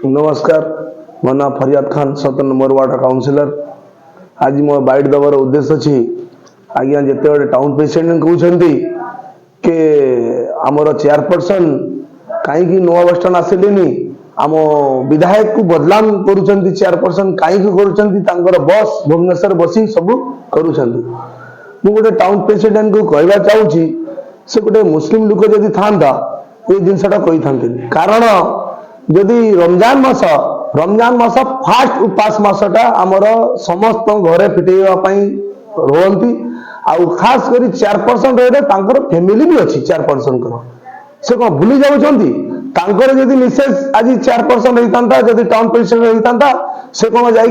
नमस्कार मो ना फरियाद खान 7 नंबर वार्ड काउंसिलर। आज मो बाइट दबार उद्देश्य अच्छी आज्ञा जिते टाउन प्रेसिडेंट कहते कि आमर चेयरपर्सन कहीं नुआ बस स्टाण आसिले आम विधायक को बदलाम कर चेयरपर्सन कहीं कर बस भुवनेश्वर बसी सब कर गोटे टाउन प्रेसिडेंट को कहवा चाहूँगी से गोटे मुस्लिम लोक जदि था ये जिनसा कही था कारण जदि रमजान मास फास्ट उपास मासटा आमर समस्त घरे फिटेवाई रोहती आउ खास कर चेयरपर्सन रही फैमिली भी अच्छी चेयरपर्सन से कौन भूली जाऊँगी जदि मिसेज आज चेयरपर्सन होता जदि टाउन प्रेसिडेंट होता से कौन जा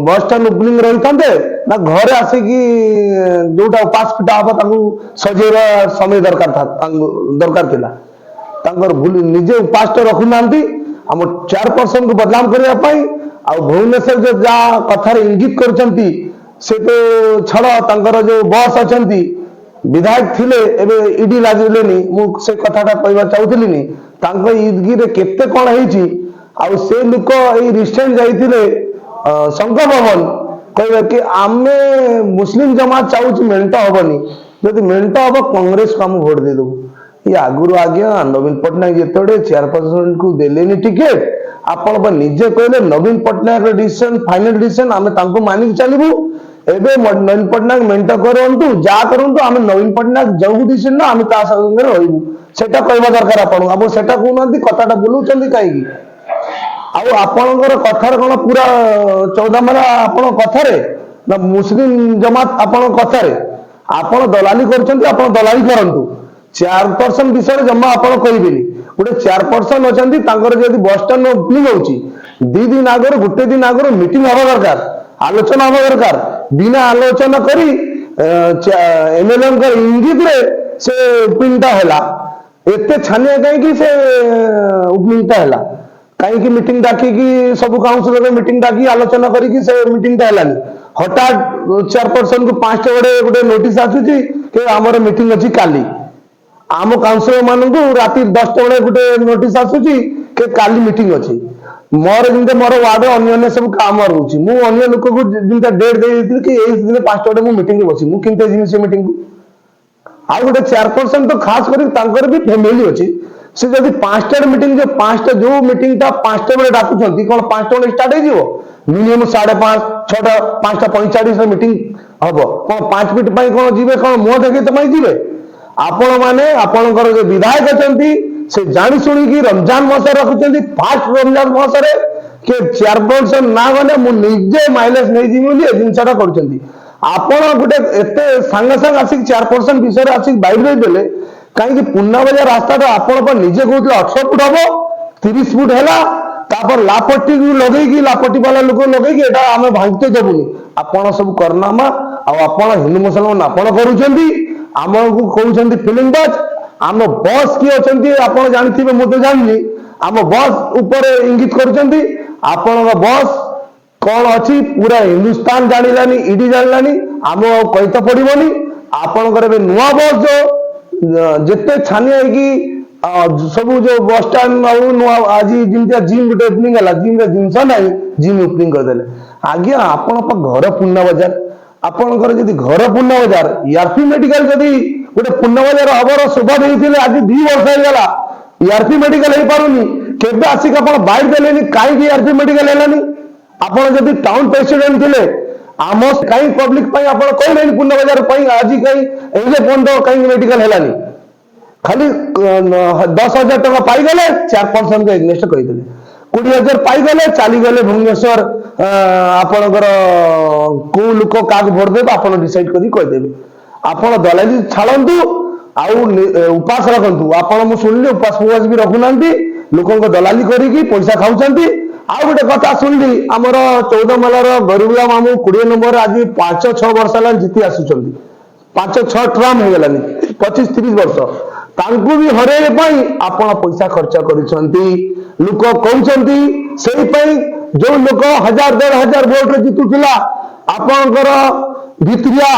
बस स्टाण ओपनिंग रही था ना घर आसिकी जोटा उपास फिटा हम सजेवा समय दरकार थिला भूल निजे उपास रखुना आम चेयरपर्सन को बदनाम करने भुवनेश्वर जो जहाँ कथार इंगित कर छड़ जो बस अच्छा विधायक थिले एबे ईडी लगे मुझे कथाटा कहवा चाहूली ईदगी केते कौन से लोक रिसेंट जाइए शंकर भवन कह कि आमे मुस्लिम जमात चाहूँ मेंट हेनी जब मेंट हम कांग्रेस को आम भोट देदेबू ये आगुरी आज्ञा नवीन पट्टनायक जिते चेयरपर्सन को देले टिकेट आप निजे कहले नवीन पट्टनायक डिसीजन फाइनल डिसीजन आम मानिक चलू एबे नवीन पट्टनायक मेंट करूँ जा करूँ आम नवीन पट्टनायक जो डिसीजन आम रही सेटा कहवा दरकार आपको सेटा कहना कथाटा बुलाऊँ कहीं आपणकर कथार कौन पूरा 14 माला आपण कथार ना मुस्लिम जमात आपण कथार आपण दलाली कर दलाली करूँ चेयरपर्सन विषय जमा आप कहे गोटे चेयरपर्सन अच्छा जब बस स्टाण ओपनिंग होती 2 दिन आगर गोटे दिन आगर मीटिंग हवा दरकार आलोचना हवा दरकार बिना आलोचना करी एमएलए इंगित से ओपनिंगटा है एत छानिया कहीं से ओपनिंगटा है कहीं मीटिंग डाकी सब काउंसिलर मीटिंग डाकी आलोचना करी से मीटिंगटा है हठात चेयरपर्सन को 5टा बड़े गोटे नोटिस आसूची कि आमर मीटिंग अच्छी काली आम काउंसिलर मान राति 10टा बड़े गोटे नोटिस आसूची कि काली मीटिंग अच्छी मोर जमी मोर वार्ड अन्य सब काम रोचे मुझे लोक को जमी डेट दे कि दिन 5टा बड़े मीटिंग बसी मुझे जीवी से मीटिंग आ गोटे चेयरपर्सन तो खास कर भी फैमिली अच्छी से जब 5टा मीटिंग जो 5टा जो मीटिंगटा 5टा बड़े डाकुंट कौन 5टा बड़े स्टार्ट हो मिनिमम 5:30 6टा 5:45 मीटिंग हम कौन 5 मिनट कौन जी कौन मुह देखते जी आपण मैंने आपणकर जो विधायक अच्छा से जानी शुणी रमजान मास रखुच्च फास्ट रमजान मास कि चेयरपर्सन ना गले मुझे माइलेज नहीं जी जिनसा कर गोटे एत सांगे सांगे आसिक चेयरपर्सन विषय आसिक बाइट देदेले कहीं पुन्ना बजार रास्ता आप निजे कहते 18 फुट हम 30 फुट है लापट्टी लगे लापट्टी वाला लोक लगे आम भांगते देवुनि आपण सब करनामा आप हिंदू मुसलमान आपण करमको कहते फिल्म बाज आम बस किए अच्छा जानते मुझे जानी आम बस उपर इंगित कर बस कौन अच्छी पूरा हिंदुस्तान जानी ईडी जानी आम कही तो पड़ोनी आपणकर नुआ बस जो जिते छानिया सब जो बस स्टाण आज जमी जिम गोटे ओपनिंग है जिम जिनस ना जिम ओपनिंग करदे आज्ञा आपण घर पुन्ना बजार आपणकर जदि घर पुन्ना बजार ईआरपी मेडिकल जदि गोटे पुन्ना बजार हबर शोभा देते आज 2 वर्ष होगा ईआरपी मेडिकल हो पारुनी केबे आसिक आप बाइट देले कहीं ईआरपी मेडिकल है आप जब टाउन प्रेसिडेंट थे आम कहीं पब्लिक कहले पुन्ना बजार आज कहीं पर्यटन कहीं मेडिकल है खाली 10,000 टका पाईगले चेयरपर्सन को एग्नेस्ट कहीदे 20,000 पाईगले चलीगले भुवनेश्वर आपणकर कौ लोक क्या भोट देव आप डिसाइड कर कहीदे आप दलाली छाड़ू उपास रखु आप शुणिली उपास फुपास भी रखुना लोक दलाली करी पैसा खाऊं आ गोटे कथा शुणिली आमर 14 मालार गरीबुला मामू 20 नंबर आज 5-6 वर्ष है जीति आसुच्च 5-6 ट्राम हो गलानी 25-30 वर्ष तांकु भी हरई आप पैसा खर्च कर लोक कहते जो लोक 1000-1500 भोट जितुला आपणकर भित्रिया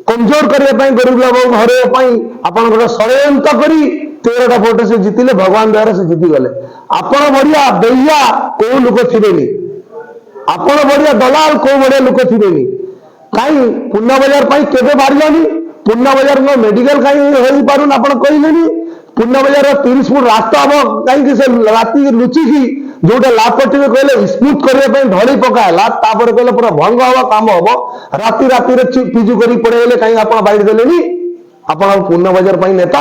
कमजोर करने गरीब लोग हरई आपणकर षड्यंत्र करी 13टा भोट से जितिले भगवान द्वारा से जीति गले आपण बढ़िया दैया को लोक थिबेनी आपण बढ़िया दलाल को बढ़िया लोक थिबेनी कहीं पुन्ना बाजार पाई केबे बारिलानी पुन्ना बाजार में मेडिकल कहीं होई पारुन आपण कहिलेनी पुन्ना बाजार 30 फुट रास्ता हम कहीं से राती लुचि की जोटा लापटी में कहले स्मूथ करने ढड़ी पकाला तापर कहले पूरा भंग हवा काम हम राती राती रे पिजु करी पड़ेले कहीं आपण बाइट देलेनी आपण पुन्ना बाजार पाई नेता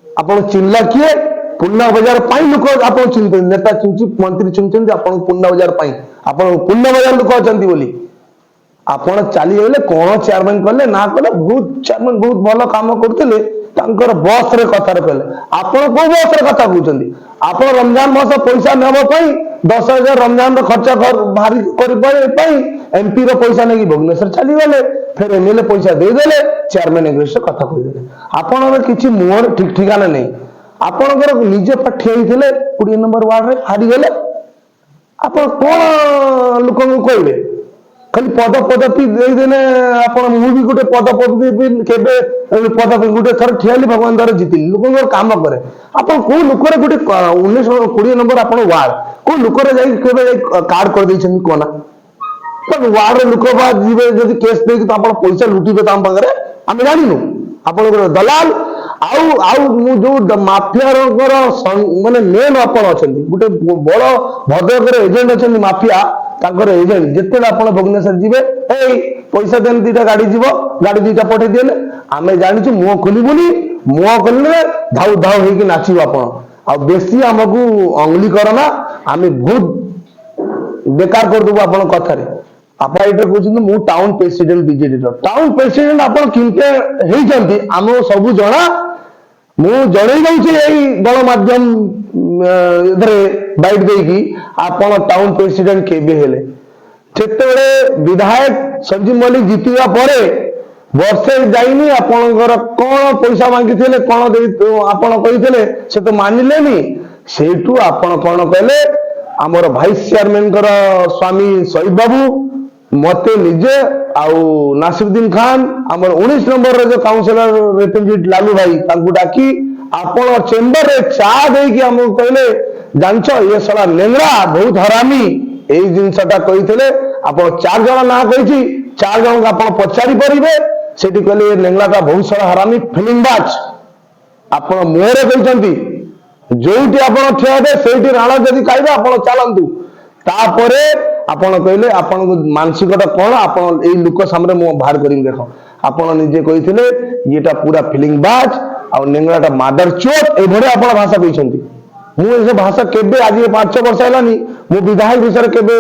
आपण चिल्ला किए पुन्ना बाजार पाई लोक आपण चिंतन नेता चिंची मंत्री चिंतन आपण पुन्ना बाजार पाई आपण पुन्ना बाजार लोक अछंती बोली आपण चली गले कौन चेयरमैन कले ना कले बहुत चेयरमैन बहुत भल काम करते बस रे कथा कहले आपण को बस रे कथा कहते आपण रमजान मास पैसा नेब 10,000 रमजान खर्चा भारी कर एमपी रो पैसा नहीं भुवनेश्वर चली गले फिर एमएलए पैसा देदेले चेयरमैन एग्रेस कथा कहदेले आपण किसी मुहर ठीक ठिकाना नहीं आपणकर निजे ठिया 20 नंबर वार्ड रे हारी गले आपण कौन लोक कहबे खाली पद पदवी देने आपण मु भी गोटे पद पदवी केबे पदवी गोटे थर ठियाली भगवान द्वारा जीतिली लोक काम करे आपण को लोकरे गोटे 19-20 नंबर आपण वार्ड को लोकरे जाई केबे कार्ड कर दैछन कोना तो वार्ड रे लोक बा जीवे जदी केस दे तो आपण पैसा लुटिबे ताम पागरे हम जानिनु आपण दलाल आउ आउ मु जो माफिया माने मेन आपण अछंती गोटे बड़ भद्रक एजेंट अछंती माफिया तांकर एजेंट जिते आपण भुवनेश्वर जीवे ए पैसा देन दीटा गाड़ी जीवो गाड़ी दीटा पठे दिले आमे जानिछु मुह खोलिबुनी मुह खोलले धाउ धाउ हेकी नाचिबो आपण आ बेसी हमकु अंगली करना आमे बहुत बेकार कर देबो आपण कथारे आपण एटा कहउछन मु टाउन प्रेसिडेंट बीजेडी रो टाउन प्रेसिडेंट आपण किनके हेई जंती हमो सब जणा मु जणै जाउछि एई गणमाध्यम इधर बाइट देकी आपण टाउन प्रेसिडेंट केबे हेले जेतेबेले विधायक संजीव मल्लिक जीतिबा परे वर्षे जाइनी आपणकर कोन पैसा मांगिथिले कोन दे आपण कहिथिले से तो मानिलेनी सेठू आपण कोन कहले हमर वाइस चेयरमैन कर स्वामी शहीद बाबू मते निजे आउ नासिरुद्दीन खान हमर 19 नंबर रे जो काउंसिलर रिप्रेजेंटेटिव लालू भाई ताकू डाकी आपण चेंबर रे चा देकी हम कहले जानछ ये साला लेंगड़ा बहुत हरामी एई जिनसटा कहिथिले आपण चार जण ना कहिछि चार जण का आपण पचारि परिबे सेठी कहले लेंगड़ा का बहुत सारा हरामी फिलिंग बाज आपण मोहरे कहिसंती जोटी आपण ठियाबे सेठी राणा जदी काइबे आपण चालंतु तापरे आपण कहले आपण मानसिकता कोन आपण एई लोक सामने मो बाहर करिम देखो आपण निजे कहिथिले येटा पूरा फिलिंग बाज आ नेंगड़ाटा मादर चोट ए भरे आपण भाषा कहिसंती मु ए भाषा केबे आज 5-6 वर्ष हेलानी मु विधायक विषय केबे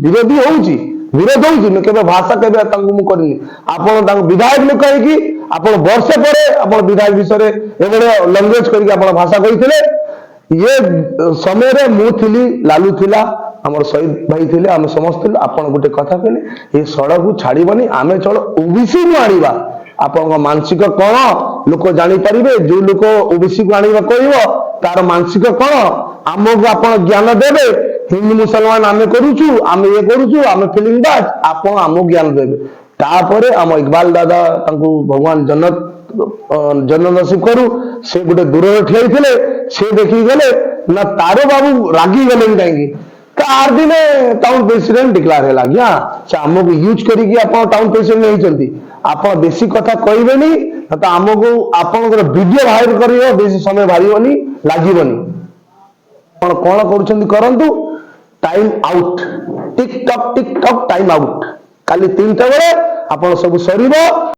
विरोधी होउची विरोध होउची न केबे भाषा केबे तांगु मु करनी आपण तांगु विधायक लोक कहि कि आपण वर्ष परे आपण विधायक विषय ए भरे लैंग्वेज करि आपण भाषा कहिथिले ये समय रे मु थिली लालू थिला हमर शहीद भाई थिले हम समस्त आपण गोटे कथा कहले ए सड़क को छाड़ीबनी आमे चलो ओबीसी को आनिबा आपण मानसिक कोन लोक जानि परिबे जो लोक ओबीसी को आनिबा कहइबो तार मानसिक कोन हमको आपण ज्ञान देबे हिंदू मुसलमान आमे करूछु आमे ये करूछु आमे फिलिंग बाज आपण हमको ज्ञान देबे तापरे हम इकबाल दादा तांको भगवान जन्नत नसीब करू से गोटे दूर ठियाई थिले से देखि गले ना तारो बाबू रागी गले काहेकि तार दिने टाउन प्रेसिडेंट डिक्लेयर हैला गया से हमको यूज करी कि आपण टाउन प्रेसिडेंट नहीं चलती आपण बेसी कथा कहबेनी त हमको आपनकर वीडियो वायरल करियो बेसी समय भारीबनी लागिबनी आपण कोन करूछंती करंतु टाइम आउट टिक टक टाइम आउट काली 3टा बेले आपण सब सरीबो।